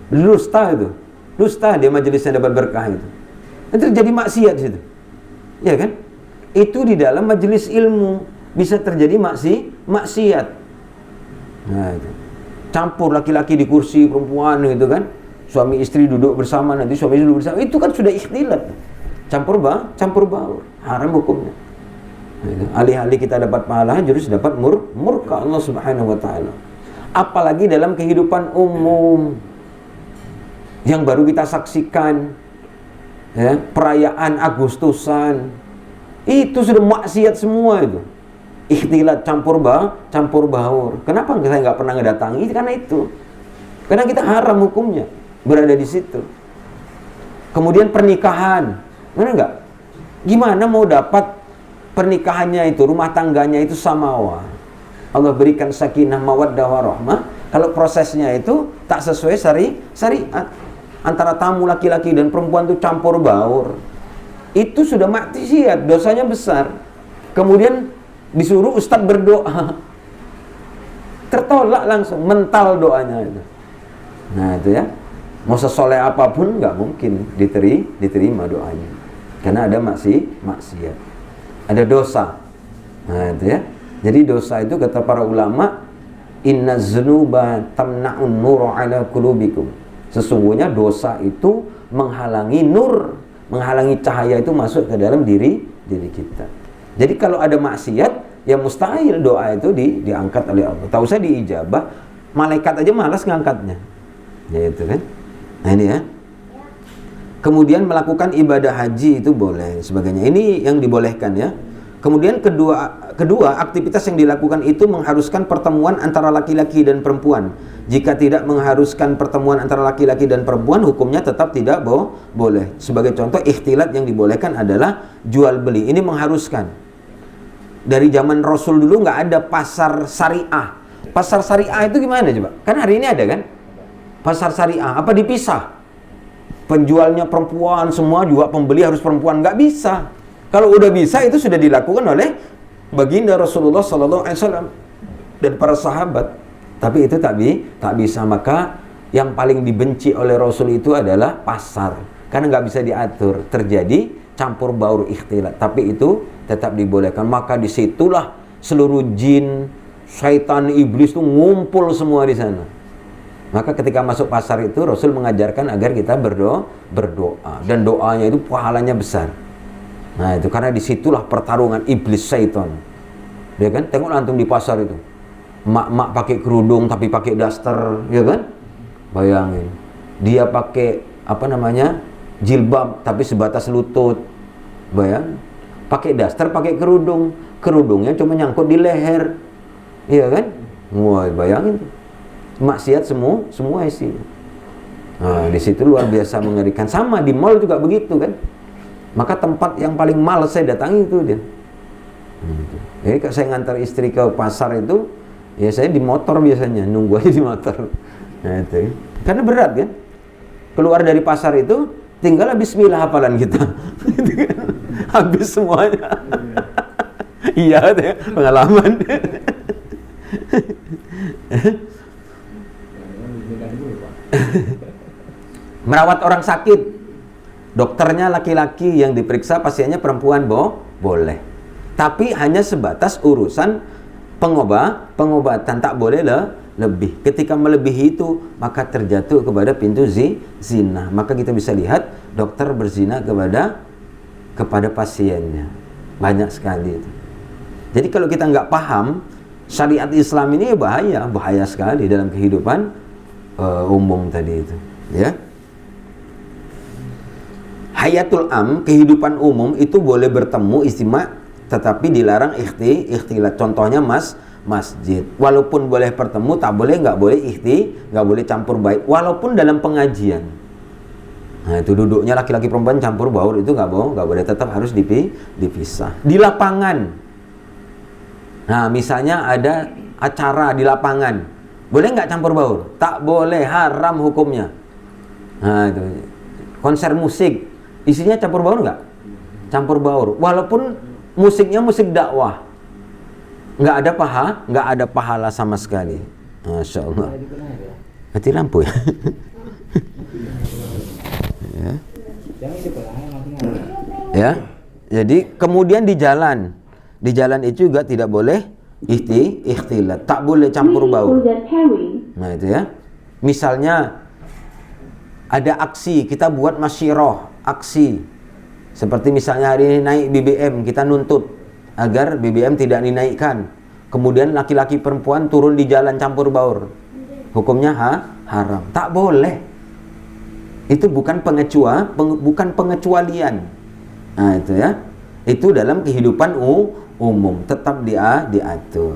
Dusta dia majelisnya dapat berkah itu. Itu jadi maksiat situ, ya kan? Itu di dalam majelis ilmu bisa terjadi maksiat. Nah itu. Campur laki-laki di kursi, perempuan gitu kan, suami istri duduk bersama, nanti suami istri duduk bersama, itu kan sudah ikhtilat, campur baur, haram hukumnya. Alih-alih kita dapat pahala, justru dapat murka Allah Subhanahu wa taala. Apalagi dalam kehidupan umum yang baru kita saksikan, ya, perayaan Agustusan, itu sudah maksiat semua itu. Ikhtilat, campur baur. Kenapa saya nggak pernah ngedatangi? Karena itu. Karena kita haram hukumnya berada di situ. Kemudian pernikahan, mana nggak? Gimana mau dapat pernikahannya itu, rumah tangganya itu samawa? Allah berikan sakinah, mawaddah, warahmah. Kalau prosesnya itu tak sesuai syariat, antara tamu laki-laki dan perempuan itu campur baur, itu sudah maksiat, dosanya besar. Kemudian disuruh ustadz berdoa, tertolak langsung, mental doanya itu. Nah itu ya, mau sesoleh apapun nggak mungkin diterima doanya, karena ada maksiat, ada dosa. Nah itu ya, jadi dosa itu kata para ulama, inna dzunuba tamna'un nur ala qulubikum. Sesungguhnya dosa itu menghalangi nur, menghalangi cahaya itu masuk ke dalam diri kita. Jadi kalau ada maksiat, ya mustahil doa itu diangkat oleh Allah. Tak usah diijabah, malaikat aja malas ngangkatnya. Ya itu kan. Nah ini ya. Kemudian melakukan ibadah haji itu boleh, sebagainya. Ini yang dibolehkan ya. Kemudian kedua aktivitas yang dilakukan itu mengharuskan pertemuan antara laki-laki dan perempuan. Jika tidak mengharuskan pertemuan antara laki-laki dan perempuan, hukumnya tetap tidak boleh. Sebagai contoh, ikhtilat yang dibolehkan adalah jual beli. Ini mengharuskan. Dari zaman Rasul dulu nggak ada pasar syariah. Pasar syariah itu gimana coba? Kan hari ini ada kan? Pasar syariah, apa dipisah? Penjualnya perempuan, semua juga pembeli harus perempuan. Nggak bisa. Kalau udah bisa, itu sudah dilakukan oleh baginda Rasulullah SAW dan para sahabat. Tapi itu tak bisa. Maka yang paling dibenci oleh Rasul itu adalah pasar, karena nggak bisa diatur, terjadi campur baur ikhtilat. Tapi itu tetap dibolehkan. Maka disitulah seluruh jin, syaitan, iblis itu ngumpul semua di sana. Maka ketika masuk pasar itu Rasul mengajarkan agar kita berdoa, dan doanya itu pahalanya besar. Nah itu karena disitulah pertarungan iblis syaitan. Ya kan? Tengok antum di pasar itu, mak pakai kerudung tapi pakai daster, ya kan? Bayangin, dia pakai jilbab tapi sebatas lutut. Bayang, pakai daster, pakai kerudung, kerudungnya cuma nyangkut di leher, iya kan? Wah, bayangin, maksiat semua isi. Nah, di situ luar biasa mengerikan. Sama di mall juga begitu kan? Maka tempat yang paling males saya datangi itu dia. Jadi kalau saya ngantar istri ke pasar itu, ya saya di motor biasanya, nunggu aja di motor. Nah itu, karena berat kan? Keluar dari pasar itu, tinggal bismillah hafalan kita. Habis semuanya. Iya, pengalaman. Merawat orang sakit, dokternya laki-laki, yang diperiksa pasiennya perempuan, boleh. Tapi hanya sebatas urusan pengobatan, tak boleh lebih. Ketika melebihi itu, maka terjatuh kepada pintu zina. Maka kita bisa lihat dokter berzina kepada pasiennya. Banyak sekali itu. Jadi kalau kita nggak paham syariat Islam ini, bahaya sekali dalam kehidupan umum tadi itu, ya. Hayatul am, kehidupan umum itu boleh bertemu istimewa, tetapi dilarang ikhtilat. Contohnya masjid, walaupun boleh bertemu, nggak boleh campur baik, walaupun dalam pengajian. Nah itu duduknya laki-laki perempuan campur baur, itu nggak boleh, tetap harus dipisah. Di lapangan, nah misalnya ada acara di lapangan, boleh nggak campur baur? Tak boleh, haram hukumnya. Nah itu konser musik, isinya campur baur nggak? Campur baur, walaupun musiknya musik dakwah, nggak ada pahala sama sekali. Masya Allah. Mati lampu ya. Ya. Jadi kemudian di jalan itu juga tidak boleh ikhtilat, tak boleh campur baur. Nah itu ya. Misalnya ada aksi, kita buat masyirah, aksi. Seperti misalnya hari ini naik BBM, kita nuntut agar BBM tidak dinaikkan. Kemudian laki-laki perempuan turun di jalan campur baur, hukumnya haram, tak boleh. Itu bukan pengecualian. Nah itu ya, itu dalam kehidupan umum tetap diatur,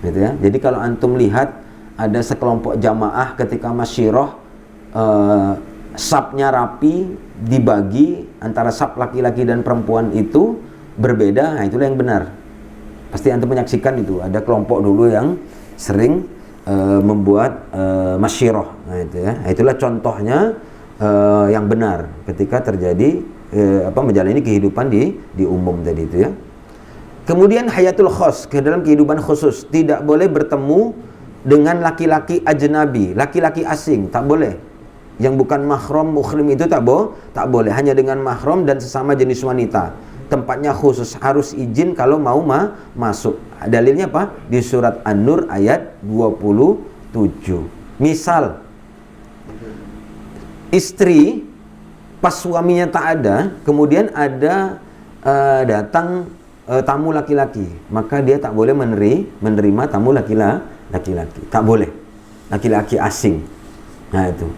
gitu ya. Jadi kalau antum lihat ada sekelompok jamaah ketika masyirah, sapnya rapi, dibagi antara sap laki-laki dan perempuan itu berbeda, nah itulah yang benar. Pasti antum menyaksikan itu, ada kelompok dulu yang sering membuat masyirah. Nah itu ya, nah, itulah contohnya yang benar ketika terjadi menjalani kehidupan di umum tadi itu ya. Kemudian hayatul khos, ke dalam kehidupan khusus, tidak boleh bertemu dengan laki-laki ajnabi, laki-laki asing, tak boleh. Yang bukan mahram muhrim itu tak boleh, hanya dengan mahram dan sesama jenis wanita. Tempatnya khusus, harus izin kalau mau masuk. Dalilnya apa? Di surat An-Nur ayat 27. Misal istri pas suaminya tak ada, kemudian ada datang tamu laki-laki, maka dia tak boleh menerima tamu laki-laki. Tak boleh, laki-laki asing. Nah itu,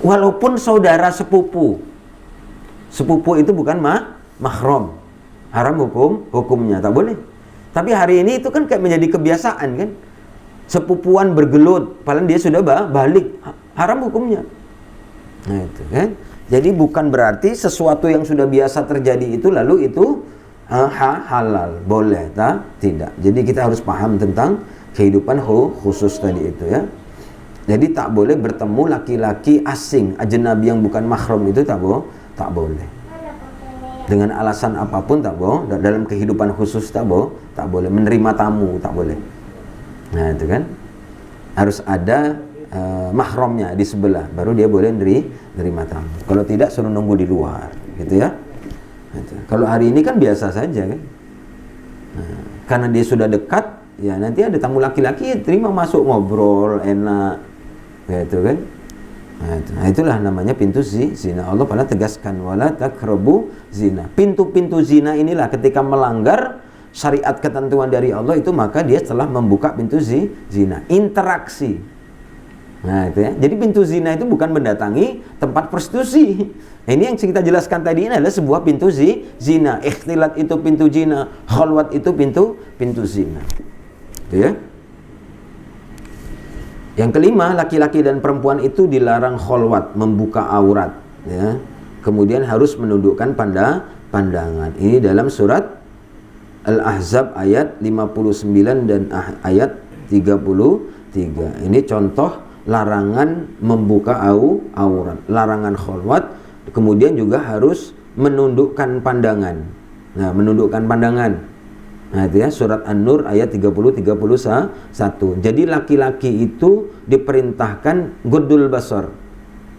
walaupun saudara sepupu itu bukan mahram, haram hukumnya, tak boleh. Tapi hari ini itu kan kayak menjadi kebiasaan kan, sepupuan bergelut, padahal dia sudah balik, haram hukumnya. Nah itu kan, jadi bukan berarti sesuatu yang sudah biasa terjadi itu lalu itu halal, boleh, tidak. Jadi kita harus paham tentang kehidupan khusus tadi itu ya. Jadi tak boleh bertemu laki-laki asing, ajnabi yang bukan mahram itu tak boleh. Dengan alasan apapun tak boleh. Dalam kehidupan khusus tak boleh. Menerima tamu tak boleh. Nah itu kan. harus ada mahramnya di sebelah, baru dia boleh nerima tamu. Kalau tidak suruh nunggu di luar, gitu ya. Gitu. Kalau hari ini kan biasa saja kan. Nah, karena dia sudah dekat, ya nanti ada tamu laki-laki terima masuk ngobrol enak, gitu kan. Nah, itulah namanya pintu zina. Allah pernah tegaskan wala taqrabu zina. Pintu-pintu zina inilah ketika melanggar syariat ketentuan dari Allah itu, maka dia telah membuka pintu zina, interaksi. Nah, itu ya. Jadi pintu zina itu bukan mendatangi tempat prostitusi. Ini yang kita jelaskan tadi ini adalah sebuah pintu zina. Ikhtilat itu pintu zina, khalwat itu pintu zina. Itu ya. Yang kelima, laki-laki dan perempuan itu dilarang khalwat, membuka aurat, ya. Kemudian harus menundukkan pandangan. Ini dalam surat Al-Ahzab ayat 59 dan ayat 33. Ini contoh larangan membuka aurat, larangan khalwat, kemudian juga harus menundukkan pandangan. Nah, menundukkan pandangan. Nah, itu ya, surat An-Nur ayat 30-31. Jadi laki-laki itu diperintahkan guddul basar.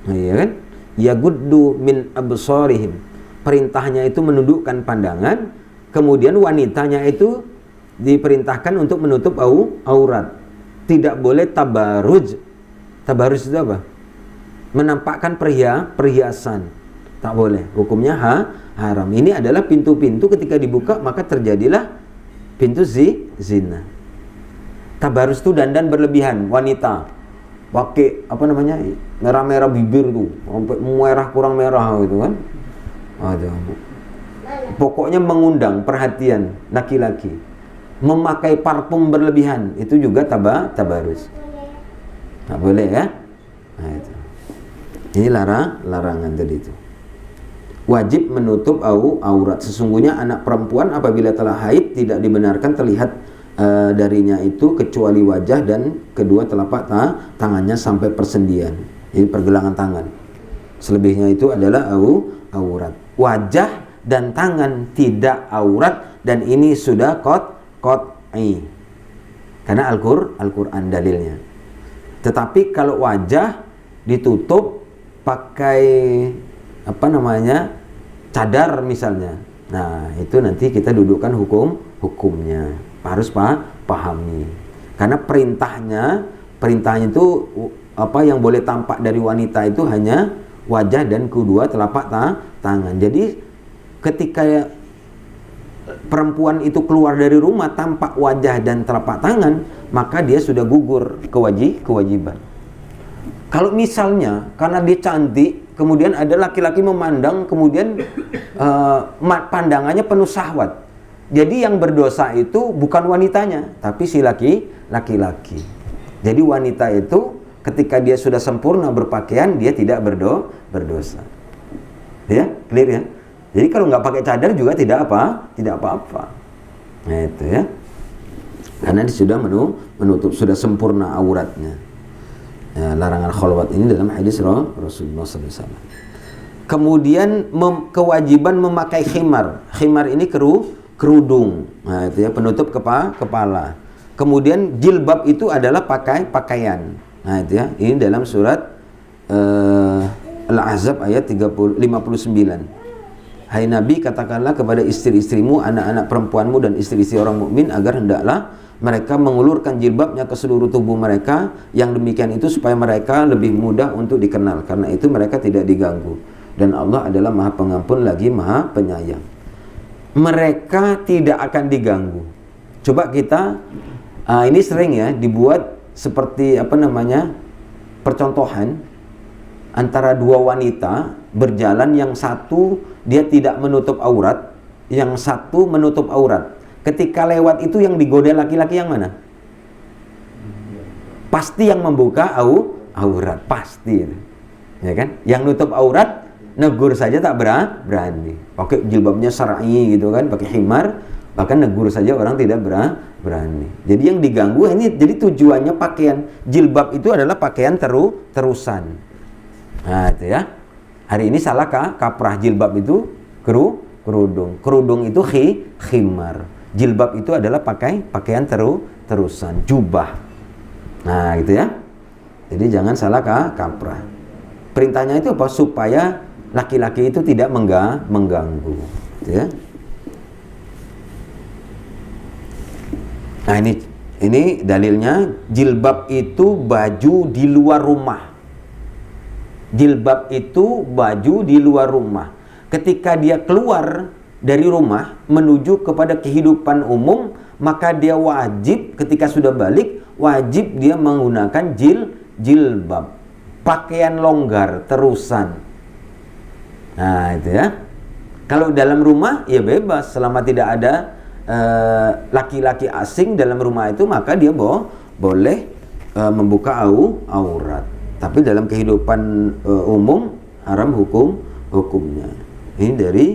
Nah, iya kan? Ya guddu min absarihim. Perintahnya itu menundukkan pandangan. Kemudian wanitanya itu diperintahkan untuk menutup aurat. Tidak boleh tabaruj. Tabaruj itu apa? Menampakkan perhiasan. Tak boleh. Hukumnya haram. Ini adalah pintu-pintu ketika dibuka maka terjadilah pintu zina. Tabarus itu dandan berlebihan, wanita pakai apa namanya, merah-merah bibir tuh, sampai merah kurang merah gitu kan. Pokoknya mengundang perhatian laki-laki. Memakai parfum berlebihan itu juga tabarus. Tak boleh ya. Nah, itu. Ini larangan tadi itu. Wajib menutup aurat. Sesungguhnya anak perempuan apabila telah haid tidak dibenarkan terlihat darinya itu kecuali wajah dan kedua telapak tangannya sampai persendian. Ini pergelangan tangan. Selebihnya itu adalah aurat. Wajah dan tangan tidak aurat, dan ini sudah qat'i. Karena Al-Qur'an dalilnya. Tetapi kalau wajah ditutup pakai apa namanya, cadar misalnya, nah itu nanti kita dudukkan hukumnya, harus pahami. Karena perintahnya itu apa yang boleh tampak dari wanita itu hanya wajah dan kedua telapak tangan. Jadi ketika perempuan itu keluar dari rumah tampak wajah dan telapak tangan, maka dia sudah gugur kewajiban. Kalau misalnya karena dia cantik, kemudian ada laki-laki memandang, kemudian pandangannya penuh syahwat. Jadi yang berdosa itu bukan wanitanya, tapi si laki-laki. Jadi wanita itu ketika dia sudah sempurna berpakaian, dia tidak berdosa. Ya, clear ya? Jadi kalau nggak pakai cadar juga tidak apa-apa. Nah itu ya. Karena dia sudah menutup, sudah sempurna auratnya. Ya, larangan khalwat ini dalam hadis Rasulullah SAW. Kemudian kewajiban memakai khimar. Khimar ini kerudung. Nah itu ya, penutup kepala. Kemudian jilbab itu adalah pakaian. Nah itu ya, ini dalam surat Al-Ahzab ayat 59. Hai Nabi, katakanlah kepada istri-istrimu, anak-anak perempuanmu dan istri-istri orang mukmin agar hendaklah mereka mengulurkan jilbabnya ke seluruh tubuh mereka. Yang demikian itu supaya mereka lebih mudah untuk dikenal. Karena itu mereka tidak diganggu. Dan Allah adalah Maha Pengampun lagi Maha Penyayang. Mereka tidak akan diganggu. Coba kita ini sering ya dibuat seperti apa namanya, percontohan antara dua wanita berjalan, yang satu dia tidak menutup aurat, yang satu menutup aurat. Ketika lewat itu yang digoda laki-laki yang mana? Pasti yang membuka aurat, pasti. Ya kan? Yang nutup aurat negur saja tak berani. Pakai jilbabnya syar'i gitu kan, pakai khimar, bahkan negur saja orang tidak berani. Jadi yang diganggu ini, jadi tujuannya pakaian jilbab itu adalah pakaian terusan. Nah itu ya. Hari ini salah kaprah, jilbab itu kerudung. Kerudung itu khimar. Jilbab itu adalah pakaian terusan, jubah. Nah, gitu ya. Jadi jangan salah kaprah. Perintahnya itu apa? Supaya laki-laki itu tidak mengganggu, gitu ya. Nah, ini dalilnya, jilbab itu baju di luar rumah. Jilbab itu baju di luar rumah. Ketika dia keluar dari rumah menuju kepada kehidupan umum, maka dia wajib ketika sudah balik, wajib dia menggunakan jilbab. Pakaian longgar terusan. Nah, itu ya. Kalau dalam rumah ya bebas, selama tidak ada laki-laki asing dalam rumah itu, maka dia boleh membuka aurat. Tapi dalam kehidupan umum haram hukumnya. Ini dari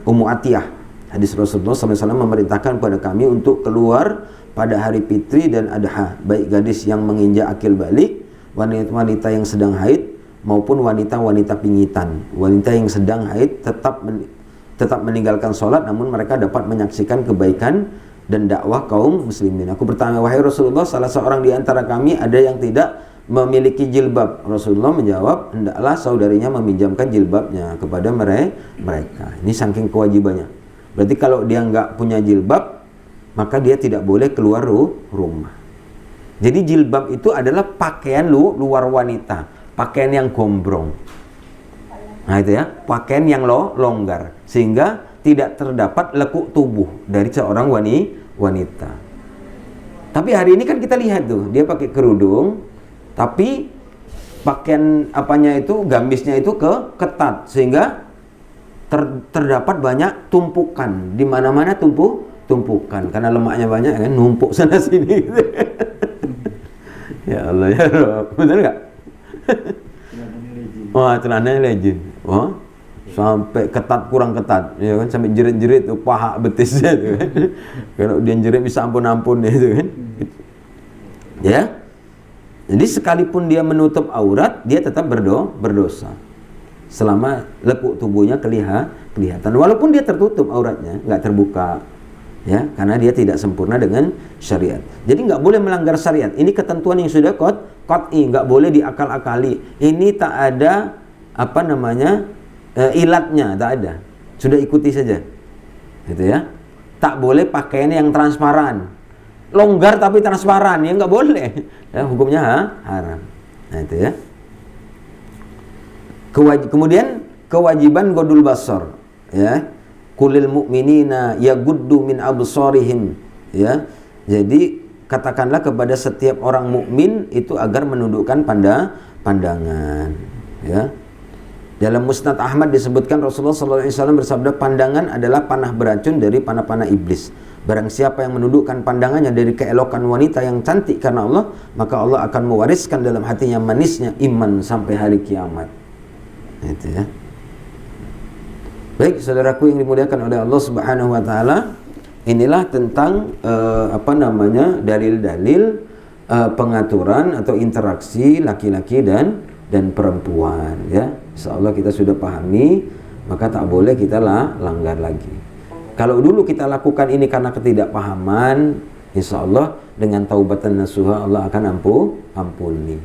Ummu Atiyah. Hadis Rasulullah SAW memerintahkan kepada kami untuk keluar pada hari Fitri dan Adha, baik gadis yang menginjak akil balik, wanita yang sedang haid, maupun wanita-wanita pingitan. Wanita yang sedang haid tetap meninggalkan sholat, namun mereka dapat menyaksikan kebaikan dan dakwah kaum muslimin. Aku bertanya, wahai Rasulullah, salah seorang di antara kami ada yang tidak memiliki jilbab. Rasulullah menjawab, hendaklah saudarinya meminjamkan jilbabnya kepada mereka. Ini saking kewajibannya. Berarti kalau dia nggak punya jilbab, maka dia tidak boleh keluar rumah. Jadi jilbab itu adalah pakaian luar wanita, pakaian yang gombrong. Nah, itu ya, pakaian yang longgar, sehingga tidak terdapat lekuk tubuh dari seorang wanita. Tapi hari ini kan kita lihat tuh, dia pakai kerudung, tapi pakaian gamisnya itu ketat, sehingga terdapat banyak tumpukan, di mana-mana tumpukan, karena lemaknya banyak kan, numpuk sana sini. Ya Allah ya Rabb, benar nggak? Wah, celananya legend. Wah, sampai ketat, kurang ketat, ya kan, sampai jerit-jerit tuh paha betisnya tuh kan. Kalau dia jerit bisa ampun-ampun itu kan. Ya. Jadi sekalipun dia menutup aurat, dia tetap berdosa. Selama lekuk tubuhnya kelihatan, walaupun dia tertutup auratnya, nggak terbuka, ya, karena dia tidak sempurna dengan syariat. Jadi nggak boleh melanggar syariat. Ini ketentuan yang sudah qat'i, nggak boleh diakal-akali. Ini tak ada ilatnya, tak ada. Sudah ikuti saja, gitu ya. Tak boleh pakaian yang transparan, longgar tapi transparan, ya nggak boleh. Ya, hukumnya haram. Nah, itu ya. Kemudian kewajiban godul basar, ya. Kulil mu'minina yaguddu min absarihim, ya. Jadi katakanlah kepada setiap orang mukmin itu agar menundukkan pandangan, ya. Dalam Musnad Ahmad disebutkan Rasulullah SAW bersabda, pandangan adalah panah beracun dari panah-panah iblis. Barang siapa yang menundukkan pandangannya dari keelokan wanita yang cantik karena Allah, maka Allah akan mewariskan dalam hatinya manisnya iman sampai hari kiamat. Itu ya. Baik, saudaraku yang dimuliakan oleh Allah Subhanahu wa taala, inilah tentang dalil-dalil pengaturan atau interaksi laki-laki dan perempuan, ya. Insyaallah kita sudah pahami, maka tak boleh kita langgar lagi. Kalau dulu kita lakukan ini karena ketidakpahaman, insyaallah dengan taubatan nasuha Allah akan ampuni.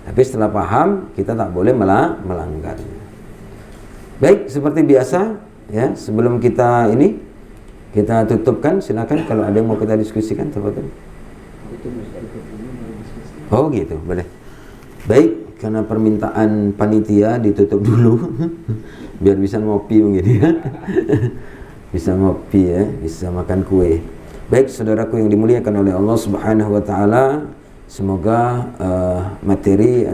Tapi setelah paham, kita tak boleh melanggar. Baik, seperti biasa, ya, sebelum kita tutupkan, silakan kalau ada yang mau kita diskusikan, tafadhol. Oh gitu, boleh. Baik, karena permintaan panitia ditutup dulu biar bisa ngopi mungkin, ya. Bisa ngopi, ya, bisa makan kue. Baik, saudaraku yang dimuliakan oleh Allah Subhanahu wa taala, semoga materi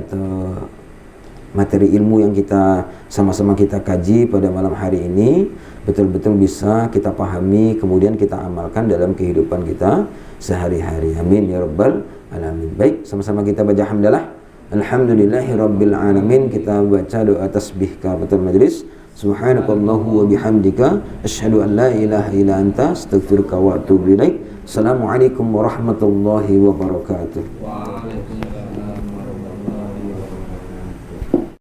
ilmu yang kita sama-sama kita kaji pada malam hari ini betul-betul bisa kita pahami, kemudian kita amalkan dalam kehidupan kita sehari-hari. Amin ya rabbal alamin. Baik, sama-sama kita baca hamdalah. Alhamdulillahi rabbil alamin. Kita baca doa tasbih kafatul majlis. Subhanakallahu wa bihamdika asyhadu an la ilaha illa anta astaghfiruka wa atubu ilaik. Assalamualaikum warahmatullahi wabarakatuh.